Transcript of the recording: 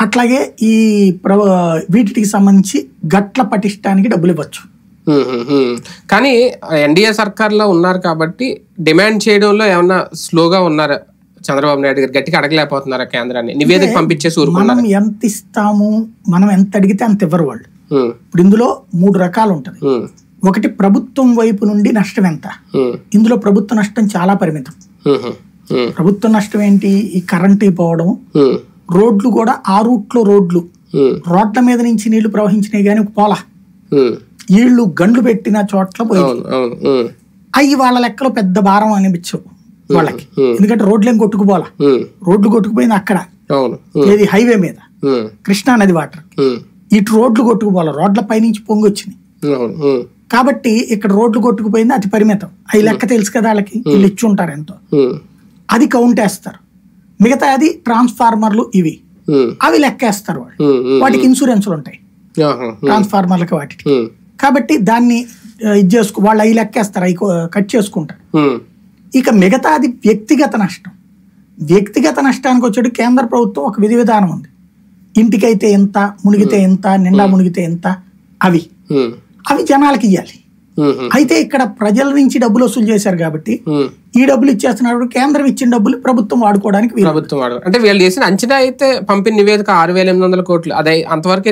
అట్లాగే ఈ వీటికి సంబంధించి గట్ల పటిష్టానికి డబ్బులు ఇవ్వచ్చు. కానీ ఎన్డీఏ సర్కార్లో ఉన్నారు కాబట్టి డిమాండ్ చేయడంలో ఏమన్నా స్లోగా ఉన్నారా చంద్రబాబు నాయుడు గారు? గట్టిగా అడగలేకపోతున్నారా కేంద్రాన్ని? నివేదిక పంపించేసి మనం ఎంత ఇస్తాము, మనం ఎంత అడిగితే అంత ఇవ్వరు వాళ్ళు. ఇప్పుడు ఇందులో 3 రకాలు ఉంటది. ఒకటి ప్రభుత్వం వైపు నుండి నష్టం ఎంత. ఇందులో ప్రభుత్వ నష్టం చాలా పరిమితం. ప్రభుత్వ నష్టం ఏంటి? ఈ కరెంటు పోవడం, రోడ్లు కూడా ఆ రూట్ లో రోడ్ల మీద నుంచి నీళ్లు ప్రవహించినాయి కానీ పోలా, వీళ్ళు గండ్లు పెట్టిన చోట్ల పోయింది. అవి వాళ్ళ లెక్కలో పెద్ద భారం అనిపించవు వాళ్ళకి, ఎందుకంటే రోడ్లేం కొట్టుకుపోలా. రోడ్లు కొట్టుకుపోయింది అక్కడ ఏది హైవే మీద కృష్ణా నది వాటర్, ఇటు రోడ్లు కొట్టుకుపోలా, రోడ్ల పైనుంచి పొంగి వచ్చినాయి కాబట్టి ఇక్కడ రోడ్లు కొట్టుకుపోయింది అతి పరిమితం. అవి లెక్క తెలుసు కదా వాళ్ళకి, వీళ్ళు ఇచ్చి ఉంటారు ఎంతో, అది కౌంట్ వేస్తారు. మిగతా అది ట్రాన్స్ఫార్మర్లు ఇవి అవి లెక్కేస్తారు వాళ్ళు, వాటికి ఇన్సూరెన్స్లు ఉంటాయి ట్రాన్స్ఫార్మర్లకి వాటికి. కాబట్టి దాన్ని ఇది వాళ్ళు అవి లెక్కేస్తారు, అవి కట్ చేసుకుంటారు. ఇక మిగతాది వ్యక్తిగత నష్టం. వ్యక్తిగత నష్టానికి వచ్చేటి కేంద్ర ప్రభుత్వం ఒక విధి విధానం ఉంది. ఇంటికైతే ఎంత, మునిగితే ఎంత, నిండా మునిగితే ఎంత, అవి జనాలకి ఇవ్వాలి. అయితే ఇక్కడ ప్రజల నుంచి డబ్బులు వసూలు చేశారు కాబట్టి ఈ డబ్బులు ఇచ్చేస్తున్నారు. కేంద్రం ఇచ్చిన డబ్బులు ప్రభుత్వం వాడుకోవడానికి అంటే వీళ్ళు చేసిన అంచనా అయితే పంపిన నివేదిక 6,800 కోట్లు, అదే అంతవరకు